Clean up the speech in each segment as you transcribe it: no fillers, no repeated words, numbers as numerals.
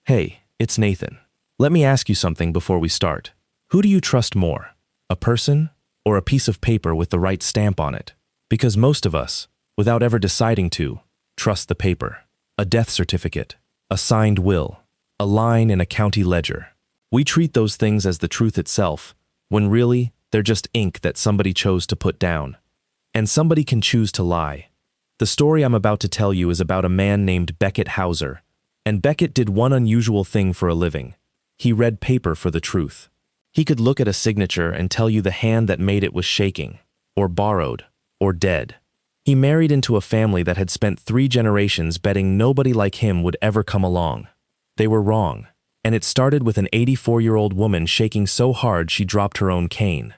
Hey, it's Nathan. Let me ask you something before we start. Who do you trust more? A person or a piece of paper with the right stamp on it? Because most of us, without ever deciding to, trust the paper. A death certificate, a signed will, a line in a county ledger. We treat those things as the truth itself, when really, they're just ink that somebody chose to put down. And somebody can choose to lie. The story I'm about to tell you is about a man named Becket Hauser. And Becket did one unusual thing for a living. He read paper for the truth. He could look at a signature and tell you the hand that made it was shaking, or borrowed, or dead. He married into a family that had spent 3 generations betting nobody like him would ever come along. They were wrong, and it started with an 84-year-old woman shaking so hard she dropped her own cane.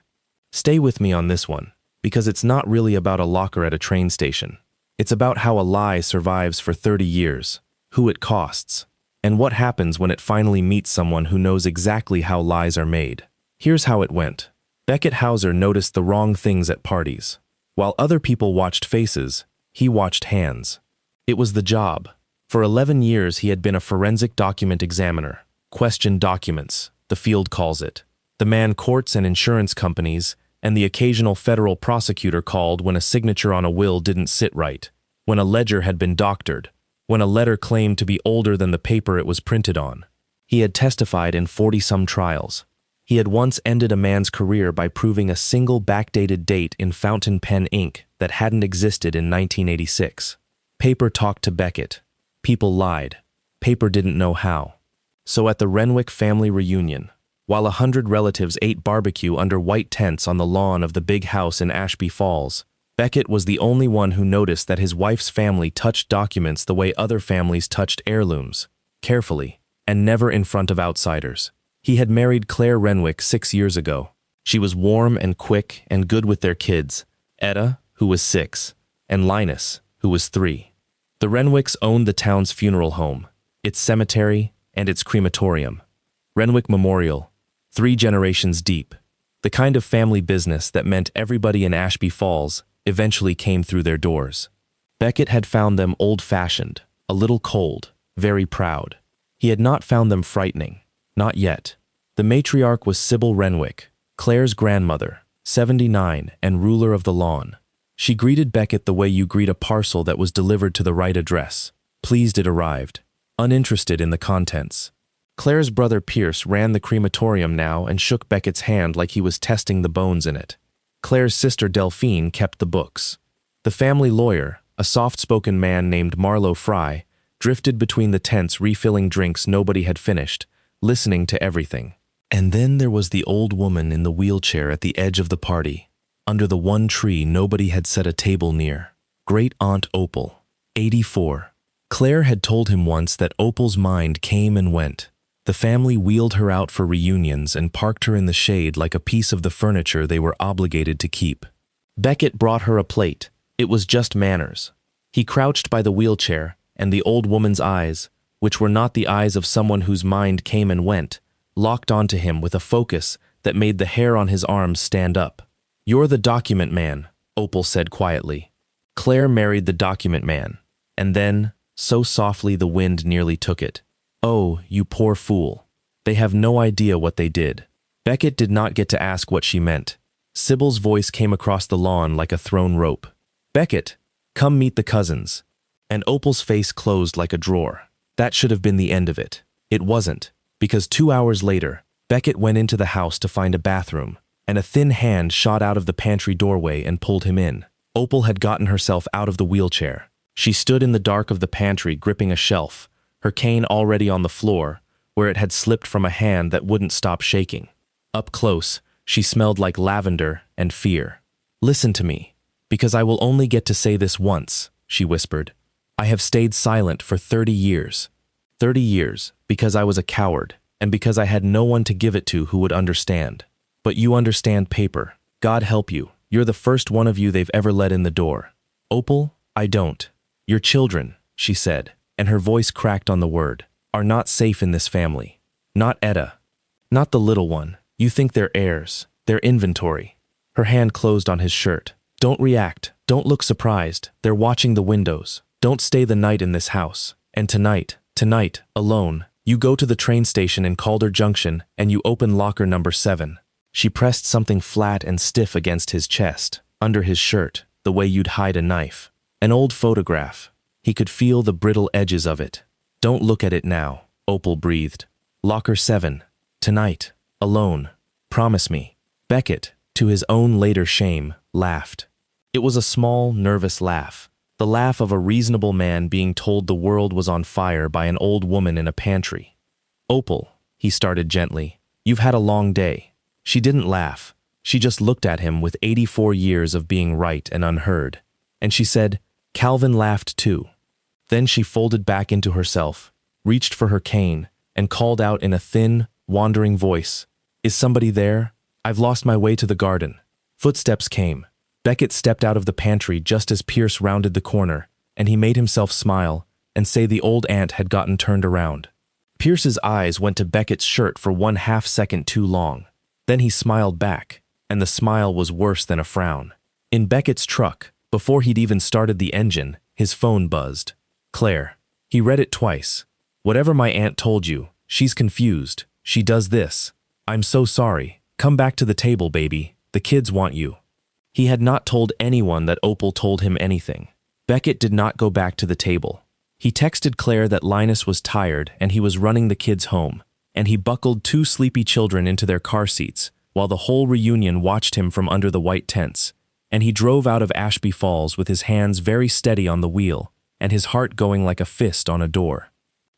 Stay with me on this one, because it's not really about a locker at a train station. It's about how a lie survives for 30 years. Who it costs, and what happens when it finally meets someone who knows exactly how lies are made. Here's how it went. Becket Hauser noticed the wrong things at parties. While other people watched faces, he watched hands. It was the job. For 11 years he had been a forensic document examiner. Question documents, the field calls it. The man courts and insurance companies, and the occasional federal prosecutor called when a signature on a will didn't sit right, when a ledger had been doctored, when a letter claimed to be older than the paper it was printed on. He had testified in 40-some trials. He had once ended a man's career by proving a single backdated date in fountain pen ink that hadn't existed in 1986. Paper talked to Becket. People lied. Paper didn't know how. So at the Renwick family reunion, while 100 relatives ate barbecue under white tents on the lawn of the big house in Ashby Falls, Becket was the only one who noticed that his wife's family touched documents the way other families touched heirlooms, carefully, and never in front of outsiders. He had married Claire Renwick 6 years ago. She was warm and quick and good with their kids, Etta, who was 6, and Linus, who was 3. The Renwicks owned the town's funeral home, its cemetery, and its crematorium. Renwick Memorial, 3 generations deep. The kind of family business that meant everybody in Ashby Falls eventually came through their doors. Becket had found them old-fashioned, a little cold, very proud. He had not found them frightening, not yet. The matriarch was Sybil Renwick, Claire's grandmother, 79 and ruler of the lawn. She greeted Becket the way you greet a parcel that was delivered to the right address, pleased it arrived, uninterested in the contents. Claire's brother Pierce ran the crematorium now and shook Becket's hand like he was testing the bones in it. Claire's sister Delphine kept the books. The family lawyer, a soft-spoken man named Marlowe Fry, drifted between the tents refilling drinks nobody had finished, listening to everything. And then there was the old woman in the wheelchair at the edge of the party, under the one tree nobody had set a table near. Great Aunt Opal, 84. Claire had told him once that Opal's mind came and went. The family wheeled her out for reunions and parked her in the shade like a piece of the furniture they were obligated to keep. Becket brought her a plate. It was just manners. He crouched by the wheelchair, and the old woman's eyes, which were not the eyes of someone whose mind came and went, locked onto him with a focus that made the hair on his arms stand up. "You're the document man," Opal said quietly. Claire married the document man, and then, so softly the wind nearly took it. "Oh, you poor fool. They have no idea what they did." Becket did not get to ask what she meant. Sybil's voice came across the lawn like a thrown rope. "Becket, come meet the cousins." And Opal's face closed like a drawer. That should have been the end of it. It wasn't, because 2 hours later, Becket went into the house to find a bathroom, and a thin hand shot out of the pantry doorway and pulled him in. Opal had gotten herself out of the wheelchair. She stood in the dark of the pantry gripping a shelf, her cane already on the floor, where it had slipped from a hand that wouldn't stop shaking. Up close, she smelled like lavender and fear. "Listen to me, because I will only get to say this once," she whispered. "I have stayed silent for 30 years. 30 years, because I was a coward, and because I had no one to give it to who would understand. But you understand paper. God help you. You're the first one of you they've ever let in the door." "Opal, I don't. Your children," she said, and her voice cracked on the word, "are not safe in this family. Not Etta. Not the little one. You think they're heirs. They're inventory." Her hand closed on his shirt. "Don't react. Don't look surprised. They're watching the windows. Don't stay the night in this house. And tonight, alone, You go to the train station in Calder Junction and you open locker number 7. She pressed something flat and stiff against his chest, under his shirt, the way you'd hide a knife. An old photograph. He could feel the brittle edges of it. Don't look at it now, Opal breathed. Locker 7. Tonight. Alone. Promise me. Beckett, to his own later shame, laughed. It was a small, nervous laugh. The laugh of a reasonable man being told the world was on fire by an old woman in a pantry. Opal, he started gently, you've had a long day. She didn't laugh. She just looked at him with 84 years of being right and unheard. And she said, Calvin laughed too. Then she folded back into herself, reached for her cane, and called out in a thin, wandering voice, Is somebody there? I've lost my way to the garden. Footsteps came. Beckett stepped out of the pantry just as Pierce rounded the corner, and he made himself smile and say the old aunt had gotten turned around. Pierce's eyes went to Beckett's shirt for 1/2 second too long. Then he smiled back, and the smile was worse than a frown. In Beckett's truck, before he'd even started the engine, his phone buzzed. Claire. He read it twice. Whatever my aunt told you, she's confused. She does this. I'm so sorry. Come back to the table, baby. The kids want you. He had not told anyone that Opal told him anything. Beckett did not go back to the table. He texted Claire that Linus was tired and he was running the kids home, and he buckled 2 sleepy children into their car seats while the whole reunion watched him from under the white tents, and he drove out of Ashby Falls with his hands very steady on the wheel and his heart going like a fist on a door.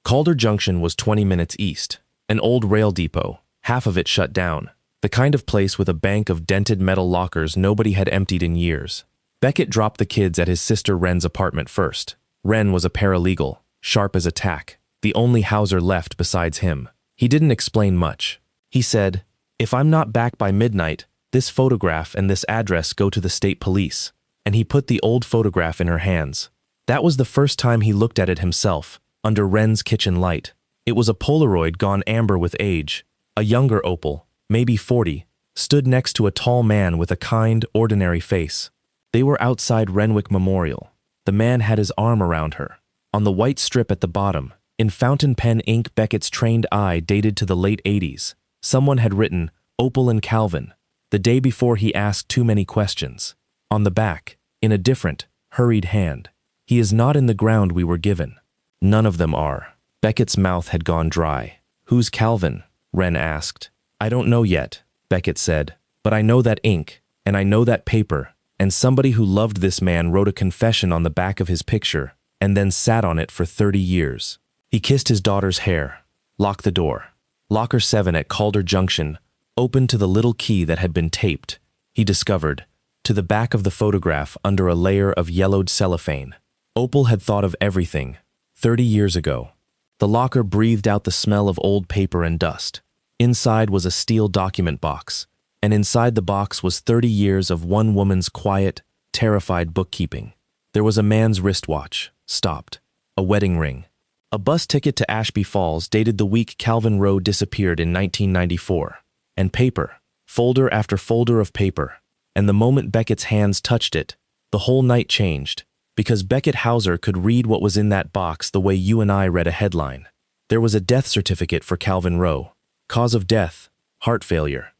Calder Junction was 20 minutes east, an old rail depot, half of it shut down, the kind of place with a bank of dented metal lockers nobody had emptied in years. Beckett dropped the kids at his sister Wren's apartment first. Wren was a paralegal, sharp as a tack, the only Hauser left besides him. He didn't explain much. He said, If I'm not back by midnight, this photograph and this address go to the state police. And he put the old photograph in her hands. That was the first time he looked at it himself, under Wren's kitchen light. It was a Polaroid gone amber with age. A younger Opal, maybe 40, stood next to a tall man with a kind, ordinary face. They were outside Renwick Memorial. The man had his arm around her. On the white strip at the bottom, in fountain pen ink Beckett's trained eye dated to the late 80s, someone had written, Opal and Calvin, the day before he asked too many questions. On the back, in a different, hurried hand, he is not in the ground we were given. None of them are. Beckett's mouth had gone dry. Who's Calvin? Wren asked. I don't know yet, Beckett said, but I know that ink, and I know that paper, and somebody who loved this man wrote a confession on the back of his picture, and then sat on it for 30 years. He kissed his daughter's hair. Lock the door. Locker 7 at Calder Junction opened to the little key that had been taped, he discovered, to the back of the photograph under a layer of yellowed cellophane. Opal had thought of everything, 30 years ago. The locker breathed out the smell of old paper and dust. Inside was a steel document box, and inside the box was 30 years of one woman's quiet, terrified bookkeeping. There was a man's wristwatch, stopped, a wedding ring, a bus ticket to Ashby Falls dated the week Calvin Rowe disappeared in 1994, and paper, folder after folder of paper, and the moment Beckett's hands touched it, the whole night changed, because Beckett Hauser could read what was in that box the way you and I read a headline. There was a death certificate for Calvin Rowe. Cause of death, heart failure.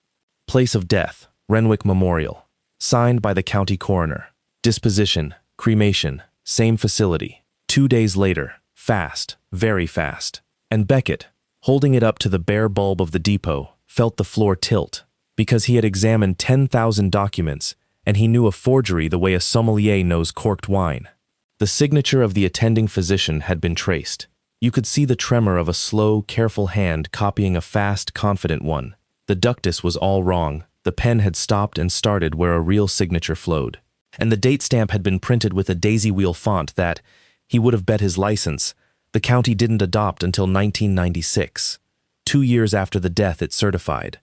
Place of death, Renwick Memorial. Signed by the county coroner. Disposition, cremation, same facility. 2 days later, fast, very fast. And Beckett, holding it up to the bare bulb of the depot, felt the floor tilt, because he had examined 10,000 documents, and he knew a forgery the way a sommelier knows corked wine. The signature of the attending physician had been traced. You could see the tremor of a slow, careful hand copying a fast, confident one. The ductus was all wrong. The pen had stopped and started where a real signature flowed. And the date stamp had been printed with a daisy wheel font that, he would have bet his license, the county didn't adopt until 1996. 2 years after the death it certified.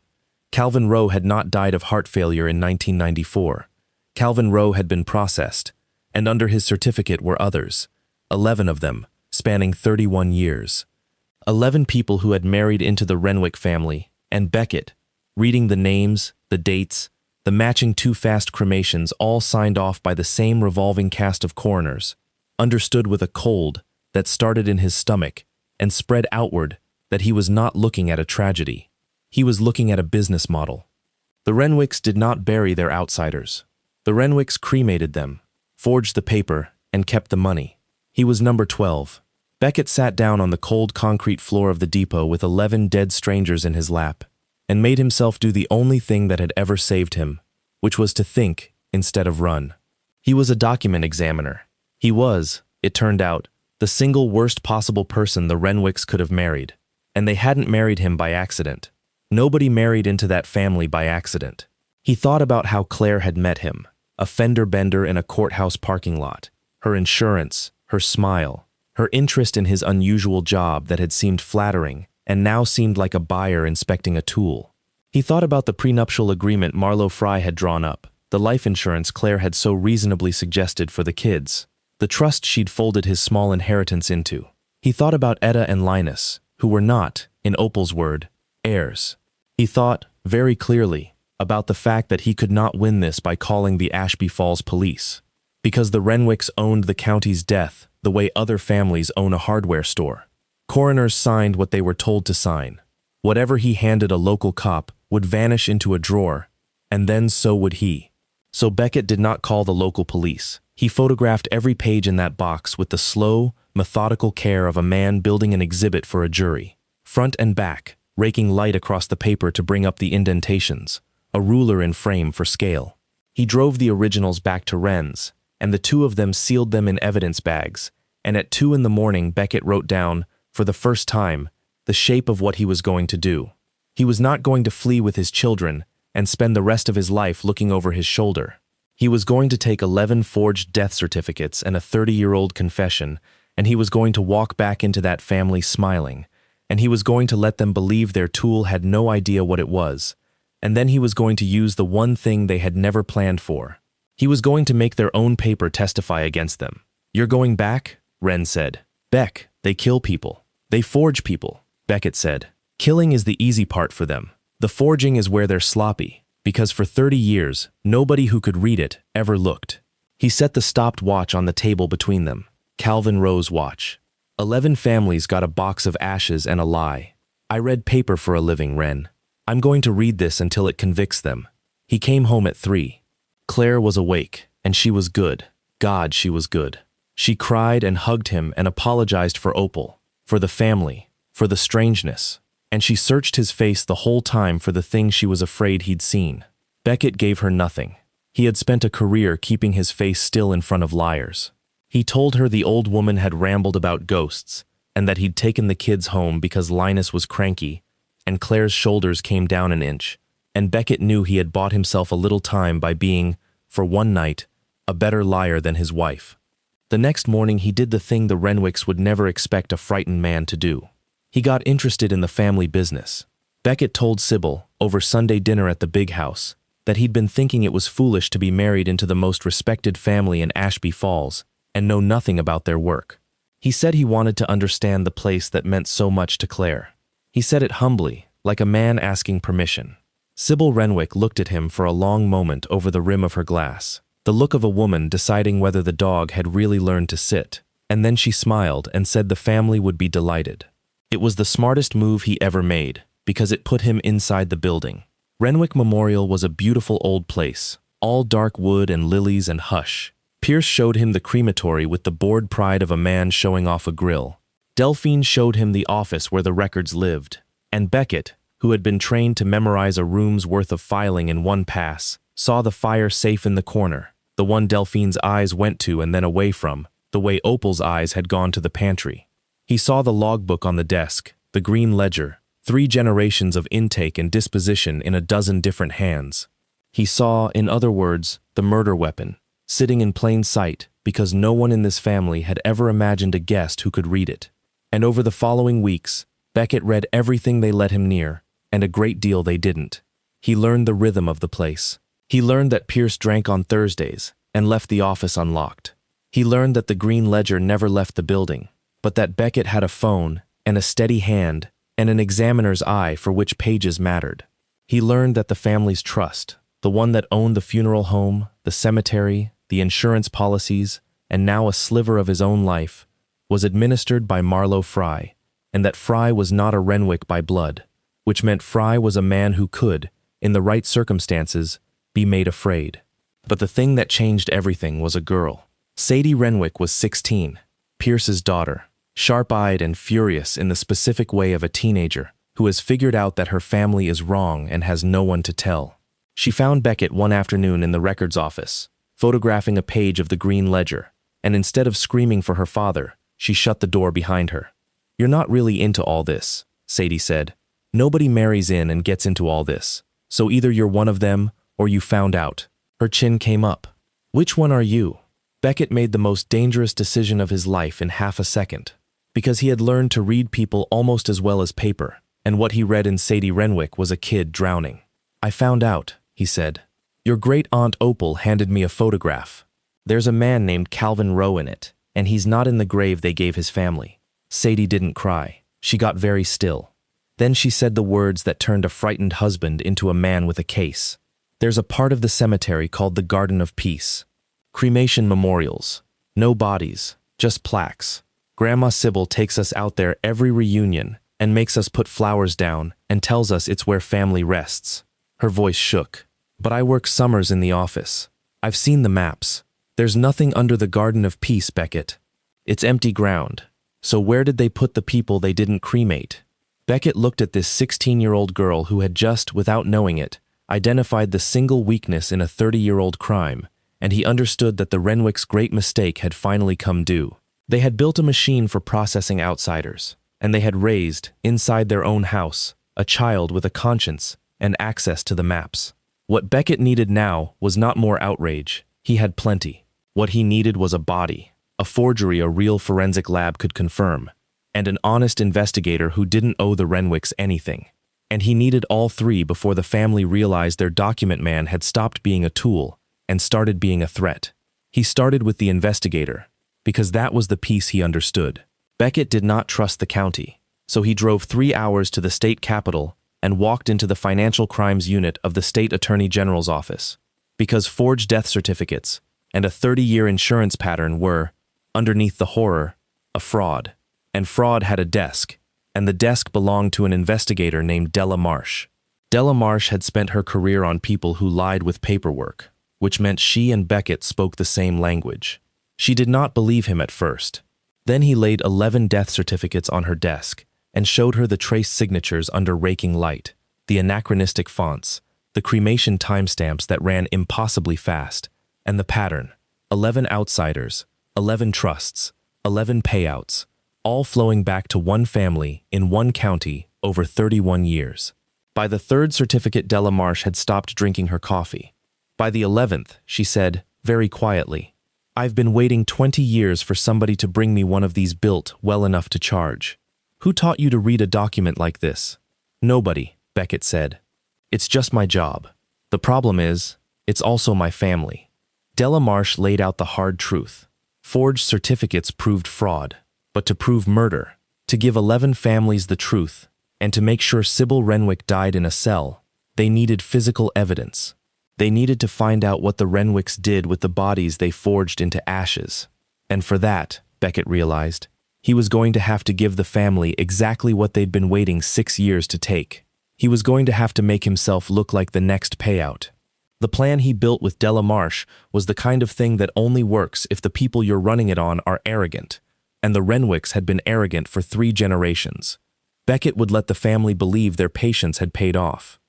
Calvin Rowe had not died of heart failure in 1994. Calvin Rowe had been processed, and under his certificate were others, 11 of them, spanning 31 years. 11 people who had married into the Renwick family, and Beckett, reading the names, the dates, the matching too-fast cremations all signed off by the same revolving cast of coroners, understood with a cold that started in his stomach and spread outward that he was not looking at a tragedy. He was looking at a business model. The Renwicks did not bury their outsiders. The Renwicks cremated them, forged the paper, and kept the money. He was number 12. Beckett sat down on the cold concrete floor of the depot with 11 dead strangers in his lap, and made himself do the only thing that had ever saved him, which was to think instead of run. He was a document examiner. He was, it turned out, the single worst possible person the Renwicks could have married. And they hadn't married him by accident. Nobody married into that family by accident. He thought about how Claire had met him, a fender bender in a courthouse parking lot, her insurance, her smile, her interest in his unusual job that had seemed flattering and now seemed like a buyer inspecting a tool. He thought about the prenuptial agreement Marlowe Fry had drawn up, the life insurance Claire had so reasonably suggested for the kids, the trust she'd folded his small inheritance into. He thought about Etta and Linus, who were not, in Opal's word, heirs. He thought, very clearly, about the fact that he could not win this by calling the Ashby Falls police, because the Renwicks owned the county's death the way other families own a hardware store. Coroners signed what they were told to sign. Whatever he handed a local cop would vanish into a drawer, and then so would he. So Beckett did not call the local police. He photographed every page in that box with the slow, methodical care of a man building an exhibit for a jury, front and back, raking light across the paper to bring up the indentations, a ruler in frame for scale. He drove the originals back to Wren's, and the two of them sealed them in evidence bags, and at 2 a.m. Beckett wrote down, for the first time, the shape of what he was going to do. He was not going to flee with his children and spend the rest of his life looking over his shoulder. He was going to take 11 forged death certificates and a 30-year-old confession, and he was going to walk back into that family smiling, and he was going to let them believe their tool had no idea what it was, and then he was going to use the one thing they had never planned for. He was going to make their own paper testify against them. "You're going back?" Wren said. "Beck, they kill people. They forge people," Beckett said. "Killing is the easy part for them. The forging is where they're sloppy, because for 30 years, nobody who could read it ever looked." He set the stopped watch on the table between them, Calvin Rowe's watch. 11 families got a box of ashes and a lie. "I read paper for a living, Wren. I'm going to read this until it convicts them." He came home at 3. Claire was awake, and she was good. God, she was good. She cried and hugged him and apologized for Opal, for the family, for the strangeness, and she searched his face the whole time for the thing she was afraid he'd seen. Beckett gave her nothing. He had spent a career keeping his face still in front of liars. He told her the old woman had rambled about ghosts, and that he'd taken the kids home because Linus was cranky, and Claire's shoulders came down an inch, and Beckett knew he had bought himself a little time by being, for one night, a better liar than his wife. The next morning he did the thing the Renwicks would never expect a frightened man to do. He got interested in the family business. Beckett told Sybil, over Sunday dinner at the big house, that he'd been thinking it was foolish to be married into the most respected family in Ashby Falls and know nothing about their work. He said he wanted to understand the place that meant so much to Claire. He said it humbly, like a man asking permission. Sybil Renwick looked at him for a long moment over the rim of her glass, the look of a woman deciding whether the dog had really learned to sit, and then she smiled and said the family would be delighted. It was the smartest move he ever made, because it put him inside the building. Renwick Memorial was a beautiful old place, all dark wood and lilies and hush. Pierce showed him the crematory with the bored pride of a man showing off a grill. Delphine showed him the office where the records lived, and Beckett, who had been trained to memorize a room's worth of filing in one pass, saw the fire safe in the corner, the one Delphine's eyes went to and then away from, the way Opal's eyes had gone to the pantry. He saw the logbook on the desk, the green ledger, 3 generations of intake and disposition in a dozen different hands. He saw, in other words, the murder weapon, sitting in plain sight because no one in this family had ever imagined a guest who could read it. And over the following weeks, Beckett read everything they let him near, and a great deal they didn't. He learned the rhythm of the place. He learned that Pierce drank on Thursdays and left the office unlocked. He learned that the green ledger never left the building, but that Beckett had a phone and a steady hand and an examiner's eye for which pages mattered. He learned that the family's trust, the one that owned the funeral home, the cemetery, the insurance policies, and now a sliver of his own life, was administered by Marlowe Fry, and that Fry was not a Renwick by blood, which meant Fry was a man who could, in the right circumstances, be made afraid. But the thing that changed everything was a girl. Sadie Renwick was 16, Pierce's daughter, sharp-eyed and furious in the specific way of a teenager who has figured out that her family is wrong and has no one to tell. She found Beckett one afternoon in the records office, photographing a page of the Green Ledger, and instead of screaming for her father, she shut the door behind her. "You're not really into all this," Sadie said. "Nobody marries in and gets into all this, so either you're one of them or you found out." Her chin came up. "Which one are you?" Beckett made the most dangerous decision of his life in half a second, because he had learned to read people almost as well as paper, and what he read in Sadie Renwick was a kid drowning. "I found out," he said. "Your great-aunt Opal handed me a photograph. There's a man named Calvin Rowe in it, and he's not in the grave they gave his family." Sadie didn't cry. She got very still. Then she said the words that turned a frightened husband into a man with a case. "There's a part of the cemetery called the Garden of Peace. Cremation memorials. No bodies, just plaques. Grandma Sybil takes us out there every reunion and makes us put flowers down and tells us it's where family rests." Her voice shook. "But I work summers in the office. I've seen the maps. There's nothing under the Garden of Peace, Beckett. It's empty ground. So where did they put the people they didn't cremate?" Beckett looked at this 16-year-old girl who had just, without knowing it, identified the single weakness in a 30-year-old crime, and he understood that the Renwicks' great mistake had finally come due. They had built a machine for processing outsiders, and they had raised, inside their own house, a child with a conscience and access to the maps. What Beckett needed now was not more outrage. He had plenty. What he needed was a body, a forgery a real forensic lab could confirm, and an honest investigator who didn't owe the Renwicks anything. And he needed all three before the family realized their document man had stopped being a tool and started being a threat. He started with the investigator, because that was the piece he understood. Beckett did not trust the county, so he drove 3 hours to the state capitol and walked into the financial crimes unit of the state attorney general's office, because forged death certificates and a 30-year insurance pattern were, underneath the horror, a fraud. And fraud had a desk, and the desk belonged to an investigator named Della Marsh. Della Marsh had spent her career on people who lied with paperwork, which meant she and Beckett spoke the same language. She did not believe him at first. Then he laid 11 death certificates on her desk and showed her the traced signatures under raking light, the anachronistic fonts, the cremation timestamps that ran impossibly fast, and the pattern: 11 outsiders, 11 trusts, 11 payouts, all flowing back to one family in one county over 31 years. By the third certificate, Della Marsh had stopped drinking her coffee. By the 11th, she said, very quietly, "I've been waiting 20 years for somebody to bring me one of these built well enough to charge. Who taught you to read a document like this?" "Nobody," Beckett said. "It's just my job. The problem is, it's also my family." Della Marsh laid out the hard truth. Forged certificates proved fraud, but to prove murder, to give 11 families the truth, and to make sure Sybil Renwick died in a cell, they needed physical evidence. They needed to find out what the Renwicks did with the bodies they forged into ashes. And for that, Beckett realized, he was going to have to give the family exactly what they'd been waiting 6 years to take. He was going to have to make himself look like the next payout. The plan he built with Della Marsh was the kind of thing that only works if the people you're running it on are arrogant, and the Renwicks had been arrogant for 3 generations. Beckett would let the family believe their patience had paid off.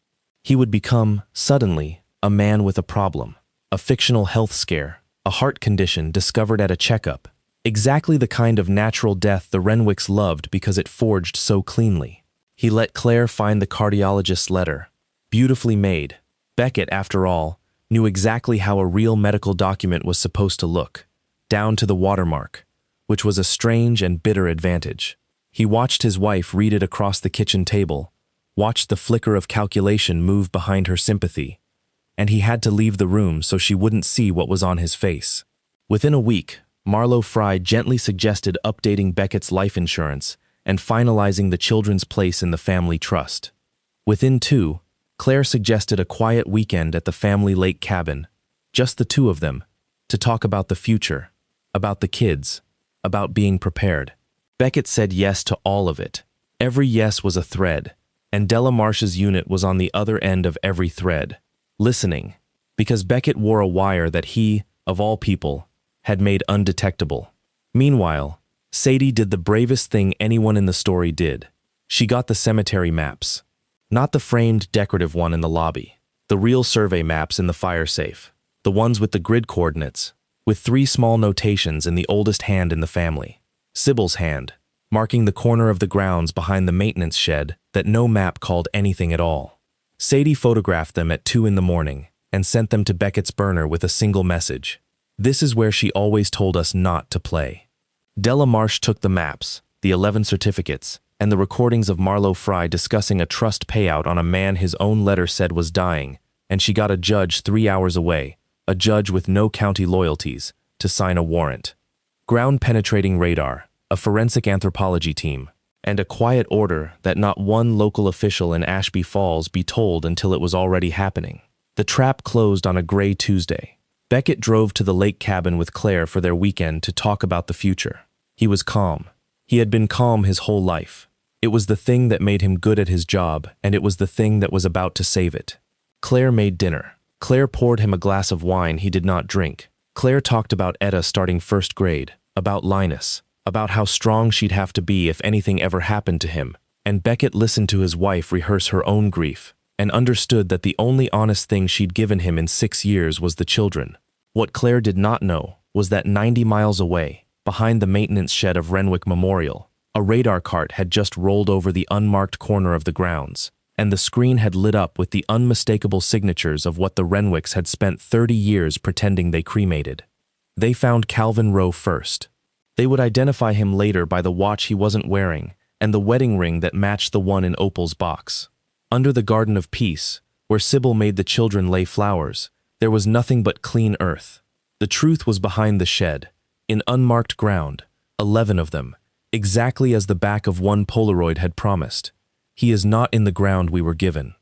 He would become, suddenly, a man with a problem, a fictional health scare, a heart condition discovered at a checkup, exactly the kind of natural death the Renwicks loved because it forged so cleanly. He let Claire find the cardiologist's letter, beautifully made. Beckett, after all, knew exactly how a real medical document was supposed to look, down to the watermark, which was a strange and bitter advantage. He watched his wife read it across the kitchen table, watched the flicker of calculation move behind her sympathy, and he had to leave the room so she wouldn't see what was on his face. Within a week, Marlowe Fry gently suggested updating Beckett's life insurance and finalizing the children's place in the family trust. Within 2, Claire suggested a quiet weekend at the family lake cabin, just the 2 of them, to talk about the future, about the kids, about being prepared. Beckett said yes to all of it, Every yes was a thread, and Della Marsh's unit was on the other end of every thread, listening, because Beckett wore a wire that he, of all people, had made undetectable. Meanwhile, Sadie did the bravest thing anyone in the story did. She got the cemetery maps. Not the framed, decorative one in the lobby. The real survey maps in the fire safe. The ones with the grid coordinates, with 3 small notations in the oldest hand in the family. Sybil's hand, marking the corner of the grounds behind the maintenance shed that no map called anything at all. Sadie photographed them at 2 in the morning and sent them to Beckett's burner with a single message. This is where she always told us not to play. Della Marsh took the maps, the 11 certificates, and the recordings of Marlowe Fry discussing a trust payout on a man his own letter said was dying, and she got a judge 3 hours away, a judge with no county loyalties, to sign a warrant. Ground-penetrating radar, a forensic anthropology team, and a quiet order that not one local official in Ashby Falls be told until it was already happening. The trap closed on a gray Tuesday. Beckett drove to the lake cabin with Claire for their weekend to talk about the future. He was calm. He had been calm his whole life. It was the thing that made him good at his job, and it was the thing that was about to save it. Claire made dinner. Claire poured him a glass of wine he did not drink. Claire talked about Etta starting first grade, about Linus, about how strong she'd have to be if anything ever happened to him, and Beckett listened to his wife rehearse her own grief, and understood that the only honest thing she'd given him in 6 years was the children. What Claire did not know was that 90 miles away, behind the maintenance shed of Renwick Memorial, a radar cart had just rolled over the unmarked corner of the grounds, and the screen had lit up with the unmistakable signatures of what the Renwicks had spent 30 years pretending they cremated. They found Calvin Rowe first. They would identify him later by the watch he wasn't wearing and the wedding ring that matched the one in Opal's box. Under the Garden of Peace, where Sybil made the children lay flowers, there was nothing but clean earth. The truth was behind the shed, in unmarked ground, 11 of them, exactly as the back of one Polaroid had promised. He is not in the ground we were given.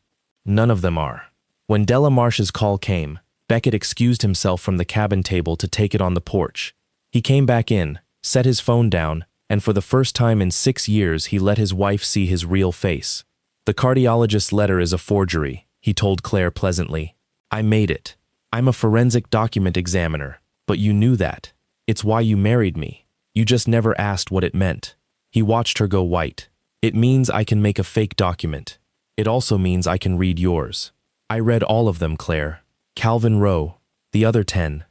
None of them are. When Della Marsh's call came, Beckett excused himself from the cabin table to take it on the porch. He came back in, set his phone down, and for the first time in 6 years he let his wife see his real face. The cardiologist's letter is a forgery, he told Claire pleasantly. I made it. I'm a forensic document examiner, but you knew that. It's why you married me. You just never asked what it meant. He watched her go white. It means I can make a fake document. It also means I can read yours. I read all of them, Claire. Calvin Rowe, the other 10.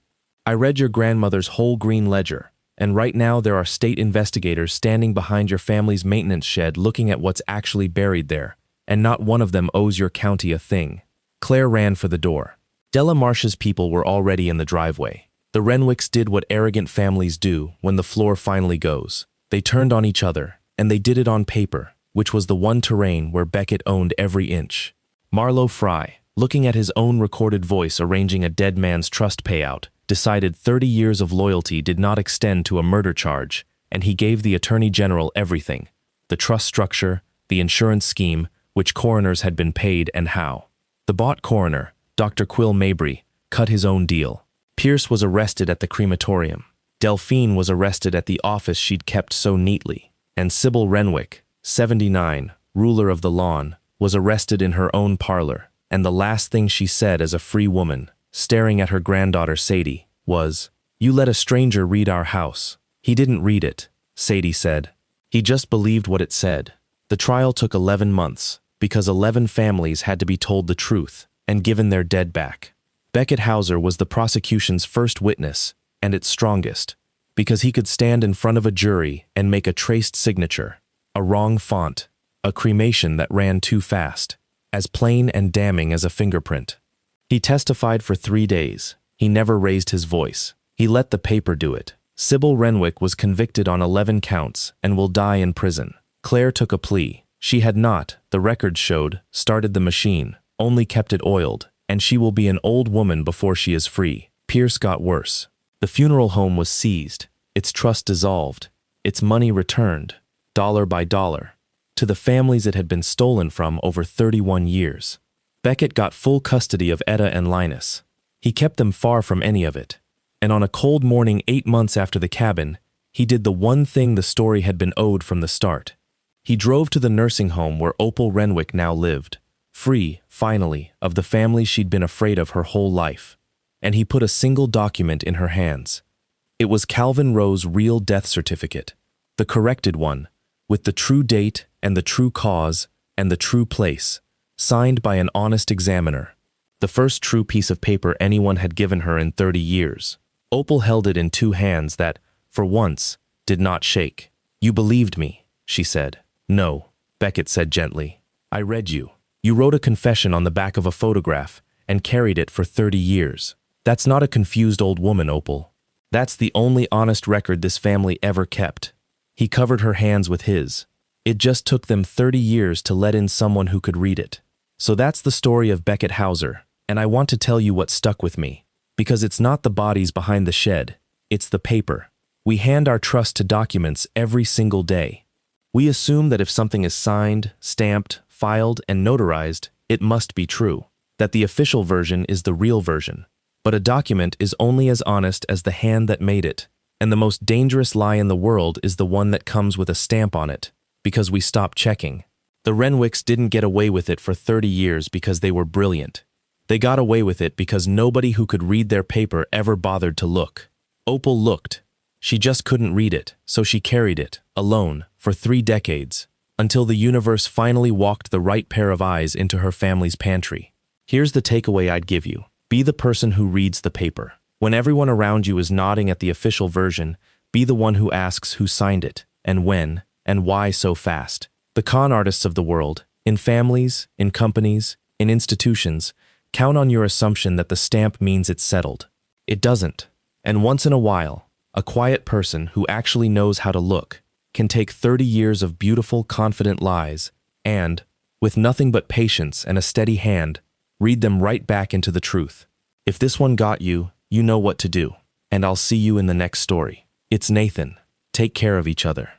I read your grandmother's whole green ledger, and right now there are state investigators standing behind your family's maintenance shed looking at what's actually buried there, and not one of them owes your county a thing. Claire ran for the door. Della Marsh's people were already in the driveway. The Renwicks did what arrogant families do when the floor finally goes. They turned on each other, and they did it on paper, which was the one terrain where Beckett owned every inch. Marlowe Fry, looking at his own recorded voice arranging a dead man's trust payout, decided 30 years of loyalty did not extend to a murder charge, and he gave the Attorney General everything: the trust structure, the insurance scheme, which coroners had been paid, and how. The bought coroner, Dr. Quill Mabry, cut his own deal. Pierce was arrested at the crematorium. Delphine was arrested at the office she'd kept so neatly. And Sybil Renwick, 79, ruler of the lawn, was arrested in her own parlor. And the last thing she said as a free woman, staring at her granddaughter Sadie, was, "You let a stranger read our house." He didn't read it, Sadie said. He just believed what it said. The trial took 11 months, because 11 families had to be told the truth and given their dead back. Beckett Hauser was the prosecution's first witness, and its strongest, because he could stand in front of a jury and make a traced signature, a wrong font, a cremation that ran too fast, as plain and damning as a fingerprint. He testified for 3 days. He never raised his voice. He let the paper do it. Sybil Renwick was convicted on 11 counts and will die in prison. Claire took a plea. She had not, the records showed, started the machine, only kept it oiled, and she will be an old woman before she is free. Pierce got worse. The funeral home was seized, its trust dissolved, its money returned, dollar by dollar, to the families it had been stolen from over 31 years. Beckett got full custody of Etta and Linus. He kept them far from any of it. And on a cold morning 8 months after the cabin, he did the one thing the story had been owed from the start. He drove to the nursing home where Opal Renwick now lived, free, finally, of the family she'd been afraid of her whole life. And he put a single document in her hands. It was Calvin Rowe's real death certificate, the corrected one, with the true date and the true cause and the true place, signed by an honest examiner. The first true piece of paper anyone had given her in 30 years. Opal held it in two hands that, for once, did not shake. "You believed me," she said. "No," Beckett said gently. "I read you. You wrote a confession on the back of a photograph and carried it for 30 years. That's not a confused old woman, Opal. That's the only honest record this family ever kept." He covered her hands with his. "It just took them 30 years to let in someone who could read it. So that's the story of Beckett Hauser, and I want to tell you what stuck with me. Because it's not the bodies behind the shed, it's the paper. We hand our trust to documents every single day. We assume that if something is signed, stamped, filed, and notarized, it must be true, that the official version is the real version. But a document is only as honest as the hand that made it, and the most dangerous lie in the world is the one that comes with a stamp on it, because we stop checking. The Renwicks didn't get away with it for 30 years because they were brilliant. They got away with it because nobody who could read their paper ever bothered to look. Opal looked. She just couldn't read it, so she carried it, alone, for 3 decades, until the universe finally walked the right pair of eyes into her family's pantry. Here's the takeaway I'd give you. Be the person who reads the paper. When everyone around you is nodding at the official version, be the one who asks who signed it, and when, and why so fast. The con artists of the world, in families, in companies, in institutions, count on your assumption that the stamp means it's settled. It doesn't. And once in a while, a quiet person who actually knows how to look can take 30 years of beautiful, confident lies and, with nothing but patience and a steady hand, read them right back into the truth. If this one got you, you know what to do. And I'll see you in the next story. It's Nathan. Take care of each other.